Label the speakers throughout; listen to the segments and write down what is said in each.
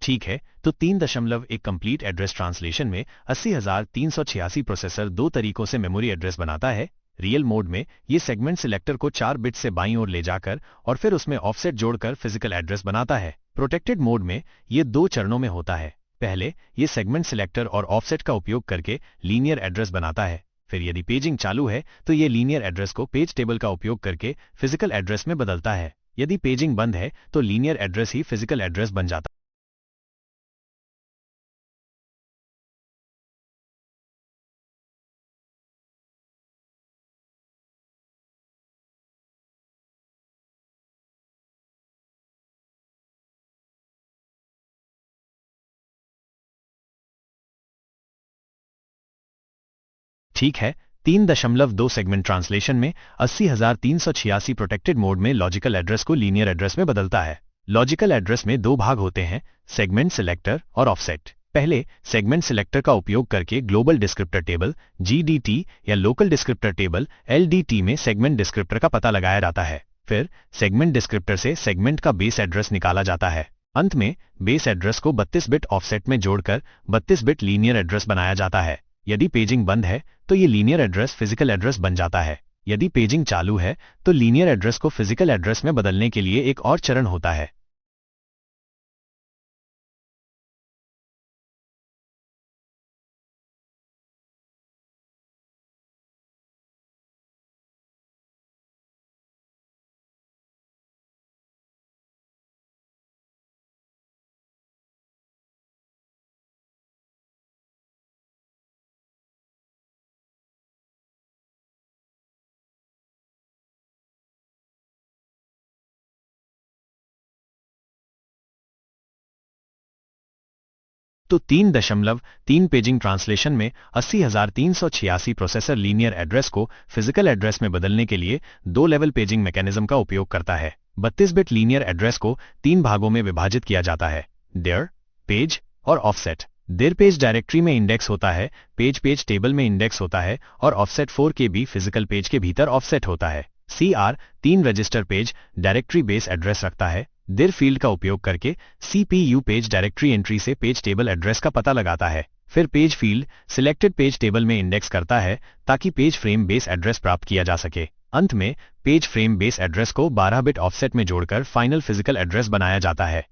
Speaker 1: ठीक है, तो 3.1 कंप्लीट एड्रेस ट्रांसलेशन में 80,386 प्रोसेसर दो तरीकों से मेमोरी एड्रेस बनाता है। रियल मोड में ये सेगमेंट सिलेक्टर को 4 बिट से बाईं ओर ले जाकर और फिर उसमें ऑफसेट जोड़कर फिजिकल एड्रेस बनाता है। प्रोटेक्टेड मोड में ये 2 चरणों में होता है। पहले ये सेगमेंट सिलेक्टर और ऑफसेट का उपयोग करके लीनियर एड्रेस बनाता है। फिर यदि पेजिंग चालू है तो ये लीनियर एड्रेस को पेज टेबल का उपयोग करके फिजिकल एड्रेस में बदलता है। यदि पेजिंग बंद है तो लीनियर एड्रेस ही फिजिकल एड्रेस बन जाता है। ठीक है, 3.2 सेगमेंट ट्रांसलेशन में 80,386 प्रोटेक्टेड मोड में लॉजिकल एड्रेस को लीनियर एड्रेस में बदलता है। लॉजिकल एड्रेस में 2 भाग होते हैं, सेगमेंट सिलेक्टर और ऑफसेट। पहले सेगमेंट सिलेक्टर का उपयोग करके ग्लोबल डिस्क्रिप्टर टेबल GDT या लोकल डिस्क्रिप्टर टेबल LDT में सेगमेंट डिस्क्रिप्टर का पता लगाया जाता है। फिर सेगमेंट डिस्क्रिप्टर से सेगमेंट का बेस एड्रेस निकाला जाता है। अंत में बेस एड्रेस को 32 बिट ऑफसेट में जोड़कर 32 बिट लीनियर एड्रेस बनाया जाता है। यदि पेजिंग बंद है तो ये लीनियर एड्रेस फिजिकल एड्रेस बन जाता है। यदि पेजिंग चालू है तो लीनियर एड्रेस को फिजिकल एड्रेस में बदलने के लिए एक और चरण होता है। तो 3.3 पेजिंग ट्रांसलेशन में 80,386 प्रोसेसर लीनियर एड्रेस को फिजिकल एड्रेस में बदलने के लिए 2 लेवल पेजिंग मैकेनिज्म का उपयोग करता है। 32 बिट लीनियर एड्रेस को 3 भागों में विभाजित किया जाता है, dir, पेज और ऑफसेट। dir पेज डायरेक्टरी में इंडेक्स होता है, पेज पेज टेबल में इंडेक्स होता है और ऑफसेट 4 के भी फिजिकल पेज के भीतर ऑफसेट होता है। cr 3 register page directory base address रखता है। dir फील्ड का उपयोग करके CPU पेज डायरेक्टरी एंट्री से पेज टेबल एड्रेस का पता लगाता है। फिर page field selected page table में इंडेक्स करता है ताकि पेज फ्रेम बेस एड्रेस प्राप्त किया जा सके। अंत में पेज फ्रेम बेस एड्रेस को 12 बिट ऑफसेट में जोड़कर फाइनल फिजिकल एड्रेस बनाया जाता है।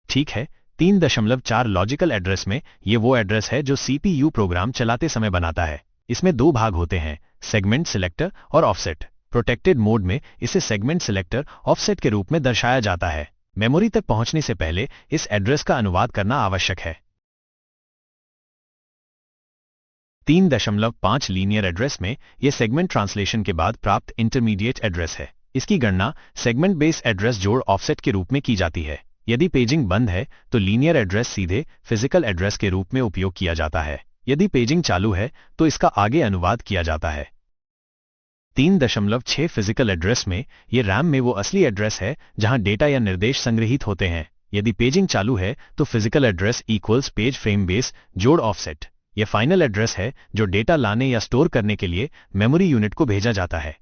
Speaker 1: ठीक है, 3.4 लॉजिकल एड्रेस में ये वो एड्रेस है जो CPU प्रोग्राम चलाते समय बनाता है। इसमें 2 भाग होते हैं, सेगमेंट सिलेक्टर और ऑफसेट। प्रोटेक्टेड मोड में इसे सेगमेंट सिलेक्टर ऑफसेट के रूप में दर्शाया जाता है। मेमोरी तक पहुंचने से पहले इस एड्रेस का अनुवाद करना आवश्यक है। 3.5 लीनियर एड्रेस में यह सेगमेंट ट्रांसलेशन के बाद प्राप्त इंटरमीडिएट एड्रेस है। इसकी गणना सेगमेंट बेस एड्रेस जोड़ ऑफसेट के रूप में की जाती है। यदि पेजिंग बंद है तो लीनियर एड्रेस सीधे फिजिकल एड्रेस के रूप में उपयोग किया जाता है। यदि पेजिंग चालू है तो इसका आगे अनुवाद किया जाता है। 3.6 फिजिकल एड्रेस में ये रैम में वो असली एड्रेस है जहां डेटा या निर्देश संग्रहित होते हैं। यदि पेजिंग चालू है तो physical address equals page frame base जोड़ ऑफसेट। यह फाइनल एड्रेस है जो डेटा लाने या स्टोर करने के लिए मेमोरी यूनिट को भेजा जाता है।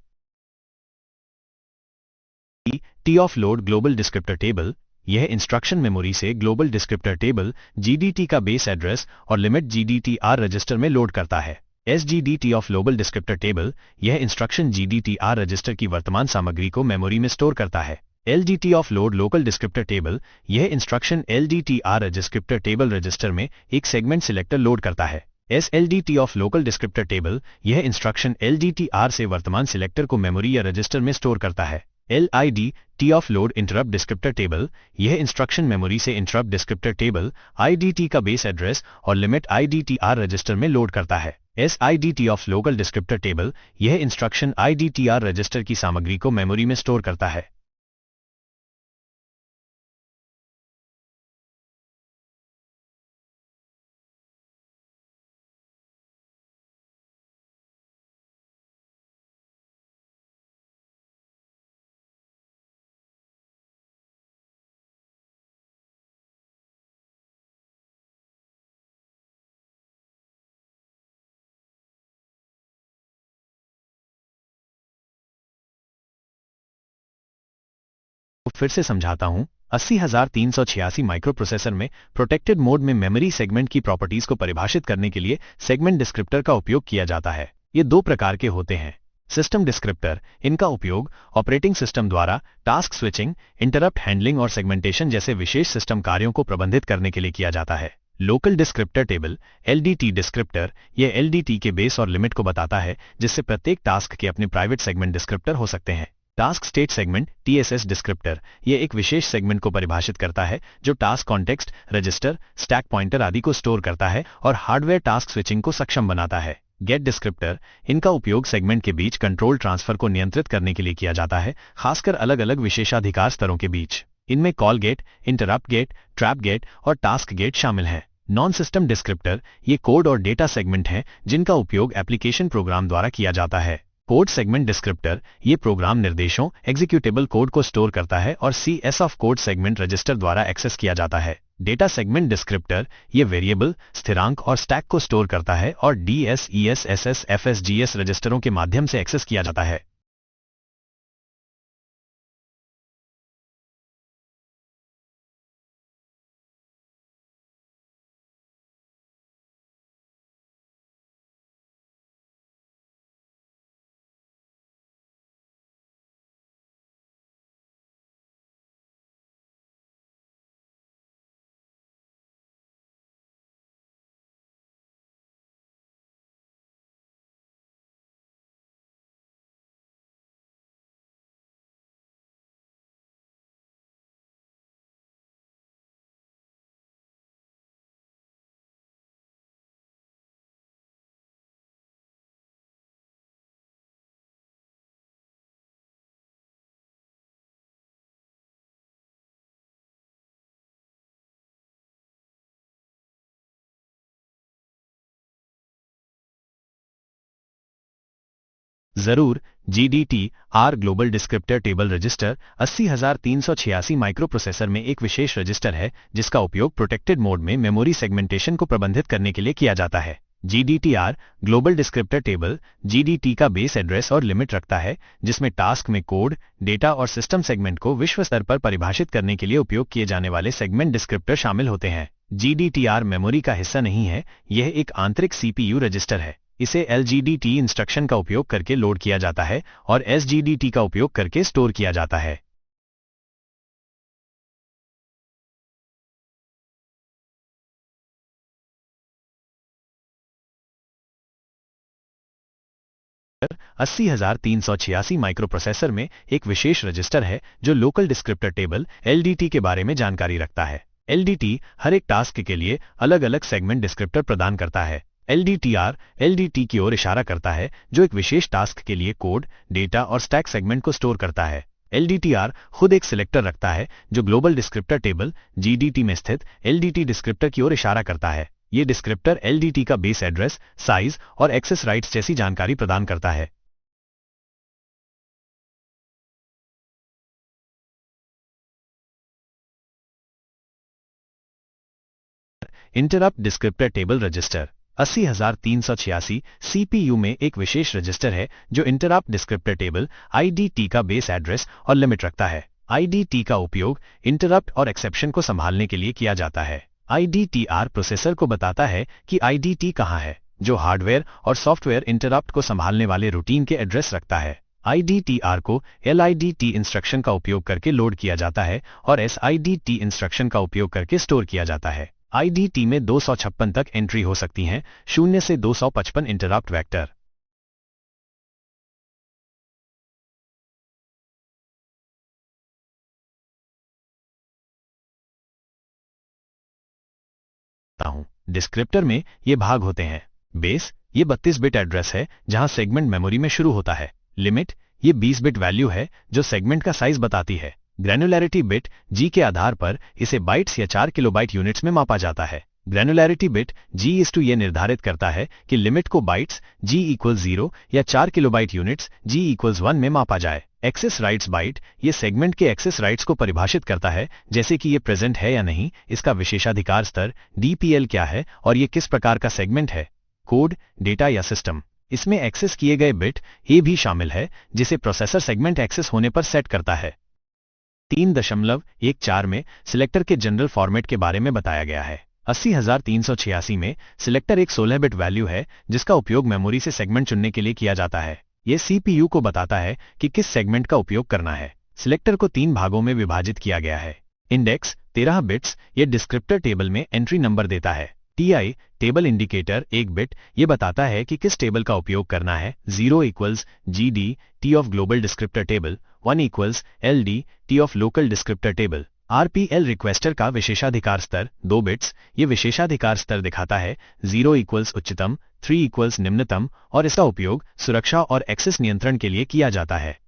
Speaker 1: T of load global descriptor table, यह इंस्ट्रक्शन मेमोरी से ग्लोबल डिस्क्रिप्टर टेबल GDT का बेस एड्रेस और लिमिट GDTR रजिस्टर में लोड करता है। SGDT of global descriptor table, यह इंस्ट्रक्शन GDTR रजिस्टर की वर्तमान सामग्री को मेमोरी में स्टोर करता है। LDT of load local descriptor table, यह instruction LDTR descriptor table register में एक सेगमेंट सिलेक्टर लोड करता है। SLDT of local descriptor table, यह इंस्ट्रक्शन LDTR से वर्तमान सिलेक्टर को मेमोरी या रजिस्टर में स्टोर करता है। LIDT of load interrupt descriptor table, यह इंस्ट्रक्शन मेमोरी से इंटरप्ट डिस्क्रिप्टर टेबल IDT का बेस एड्रेस और लिमिट IDTR रजिस्टर में लोड करता है। SIDT of local descriptor table, यह इंस्ट्रक्शन IDTR रजिस्टर की सामग्री को मेमोरी में स्टोर करता है। फिर से समझाता हूं। 80386 माइक्रोप्रोसेसर में प्रोटेक्टेड मोड में मेमोरी सेगमेंट की प्रॉपर्टीज को परिभाषित करने के लिए सेगमेंट डिस्क्रिप्टर का उपयोग किया जाता है। ये दो प्रकार के होते हैं। सिस्टम डिस्क्रिप्टर, इनका उपयोग ऑपरेटिंग सिस्टम द्वारा टास्क स्विचिंग, इंटरप्ट हैंडलिंग और सेगमेंटेशन जैसे विशेष सिस्टम कार्यों को प्रबंधित करने के लिए किया जाता है। Local descriptor table, LDT descriptor, यह LDT के बेस और लिमिट को बताता है, जिससे प्रत्येक टास्क के अपने प्राइवेट सेगमेंट डिस्क्रिप्टर हो सकते हैं। Task state segment, TSS descriptor, यह एक विशेष सेगमेंट को परिभाषित करता है जो task context, register, stack pointer आदि को स्टोर करता है और हार्डवेयर टास्क स्विचिंग को सक्षम बनाता है। गेट डिस्क्रिप्टर, इनका उपयोग सेगमेंट के बीच कंट्रोल ट्रांसफर को नियंत्रित करने के लिए किया जाता है, खासकर अलग अलग विशेषाधिकार स्तरों के बीच। इनमें call gate, interrupt gate, trap gate और टास्क गेट शामिल हैं। नॉन सिस्टम डिस्क्रिप्टर, ये कोड और डेटा सेगमेंट हैं जिनका उपयोग एप्लीकेशन प्रोग्राम द्वारा किया जाता है। कोड सेगमेंट डिस्क्रिप्टर, ये प्रोग्राम निर्देशों, एग्जीक्यूटेबल कोड को स्टोर करता है और CS of code segment register द्वारा एक्सेस किया जाता है। डेटा सेगमेंट डिस्क्रिप्टर, ये वेरिएबल, स्थिरांक और स्टैक को स्टोर करता है और DS, ES, SS, FSGS रजिस्टरों के माध्यम से एक्सेस किया जाता है। जरूर। GDT-R global descriptor table register 80386 microprocessor में एक विशेष रजिस्टर है जिसका उपयोग प्रोटेक्टेड मोड में मेमोरी सेगमेंटेशन को प्रबंधित करने के लिए किया जाता है। GDT-R global descriptor table GDT का बेस एड्रेस और लिमिट रखता है, जिसमें टास्क में कोड, डेटा और सिस्टम सेगमेंट को विश्व स्तर पर परिभाषित करने के लिए उपयोग किए जाने वाले सेगमेंट डिस्क्रिप्टर शामिल होते हैं। GDT-R मेमोरी का हिस्सा नहीं है, यह एक आंतरिक CPU रजिस्टर है। इसे LGDT इंस्ट्रक्शन का उपयोग करके लोड किया जाता है और SGDT का उपयोग करके स्टोर किया जाता है। पर 80386 माइक्रोप्रोसेसर में एक विशेष रजिस्टर है जो लोकल डिस्क्रिप्टर टेबल LDT के बारे में जानकारी रखता है। LDT हर एक टास्क के लिए अलग अलग सेगमेंट डिस्क्रिप्टर प्रदान करता है। LDTR LDT की ओर इशारा करता है जो एक विशेष टास्क के लिए कोड, डेटा और स्टैक सेगमेंट को स्टोर करता है। LDTR खुद एक सिलेक्टर रखता है जो ग्लोबल डिस्क्रिप्टर टेबल GDT में स्थित LDT डिस्क्रिप्टर की ओर इशारा करता है। ये डिस्क्रिप्टर LDT का बेस एड्रेस, साइज और एक्सेस राइट्स जैसी जानकारी प्रदान करता है। Interrupt descriptor table register 80386 CPU में एक विशेष रजिस्टर है जो इंटरप्ट डिस्क्रिप्टर टेबल IDT का बेस एड्रेस और लिमिट रखता है। IDT का उपयोग इंटरप्ट और एक्सेप्शन को संभालने के लिए किया जाता है। IDTR प्रोसेसर को बताता है कि IDT कहाँ है, जो हार्डवेयर और सॉफ्टवेयर इंटरप्ट को संभालने वाले रूटीन के एड्रेस रखता है। IDTR को LIDT इंस्ट्रक्शन का उपयोग करके लोड किया जाता है और SIDT इंस्ट्रक्शन का उपयोग करके स्टोर किया जाता है। IDT में 256 तक एंट्री हो सकती हैं, 0 से 255 इंटरप्ट वेक्टर। हूं डिस्क्रिप्टर में ये भाग होते हैं: बेस, ये 32 बिट एड्रेस है जहां सेगमेंट मेमोरी में शुरू होता है। लिमिट, ये 20 बिट वैल्यू है जो सेगमेंट का साइज बताती है। ग्रैनुलैरिटी बिट जी के आधार पर इसे बाइट्स या 4 किलोबाइट यूनिट्स में मापा जाता है। ग्रैनुलैरिटी बिट जी इस टू ये निर्धारित करता है कि लिमिट को बाइट्स जी इक्वल 0 या 4 किलोबाइट यूनिट्स जी इक्वल्स 1 में मापा जाए। एक्सेस राइट्स बाइट, ये सेगमेंट के एक्सेस राइट्स को परिभाषित करता है, जैसे कि ये प्रेजेंट है या नहीं, इसका विशेषाधिकार स्तर डीपीएल क्या है और ये किस प्रकार का सेगमेंट है। कोड, डेटा या सिस्टम, इसमें एक्सेस किए गए बिट ए भी शामिल है जिसे प्रोसेसर सेगमेंट एक्सेस होने पर सेट करता है। 3.14 में सिलेक्टर के जनरल फॉर्मेट के बारे में बताया गया है। 80386 में सिलेक्टर एक 16 बिट वैल्यू है जिसका उपयोग मेमोरी से सेगमेंट चुनने के लिए किया जाता है। यह सीपीयू को बताता है कि किस सेगमेंट का उपयोग करना है। सिलेक्टर को 3 भागों में विभाजित किया गया है। इंडेक्स 13 बिट्स, यह डिस्क्रिप्टर टेबल में एंट्री नंबर देता है। टीआई टेबल इंडिकेटर 1 बिट, यह बताता है कि किस टेबल का उपयोग करना है। 0 equals GDT of global descriptor table, 1 equals LDT of local descriptor table. RPL requester का विशेषाधिकार स्तर 2 बिट्स, ये विशेषाधिकार स्तर दिखाता है। 0 इक्वल्स उच्चतम, 3 इक्वल्स निम्नतम और इसका उपयोग सुरक्षा और एक्सेस नियंत्रण के लिए किया जाता है।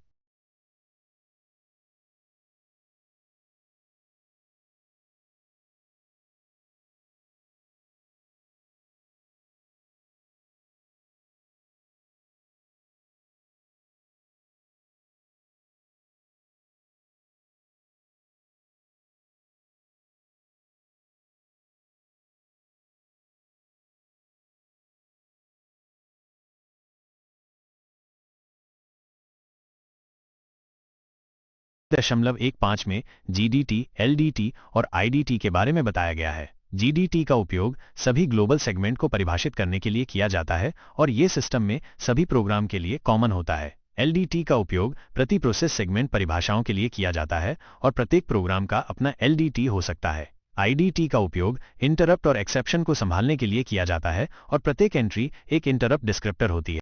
Speaker 1: .15 में जीडीटी, एलडीटी और आईडीटी के बारे में बताया गया है। जीडीटी का उपयोग सभी ग्लोबल सेगमेंट को परिभाषित करने के लिए किया जाता है और ये सिस्टम में सभी प्रोग्राम के लिए कॉमन होता है। एलडीटी का उपयोग प्रति प्रोसेस सेगमेंट परिभाषाओं के लिए किया जाता है और प्रत्येक प्रोग्राम का अपना एलडीटी हो सकता है। आईडीटी का उपयोग इंटरप्ट और एक्सेप्शन को संभालने के लिए किया जाता है और प्रत्येक एंट्री एक इंटरप्ट डिस्क्रिप्टर होती है।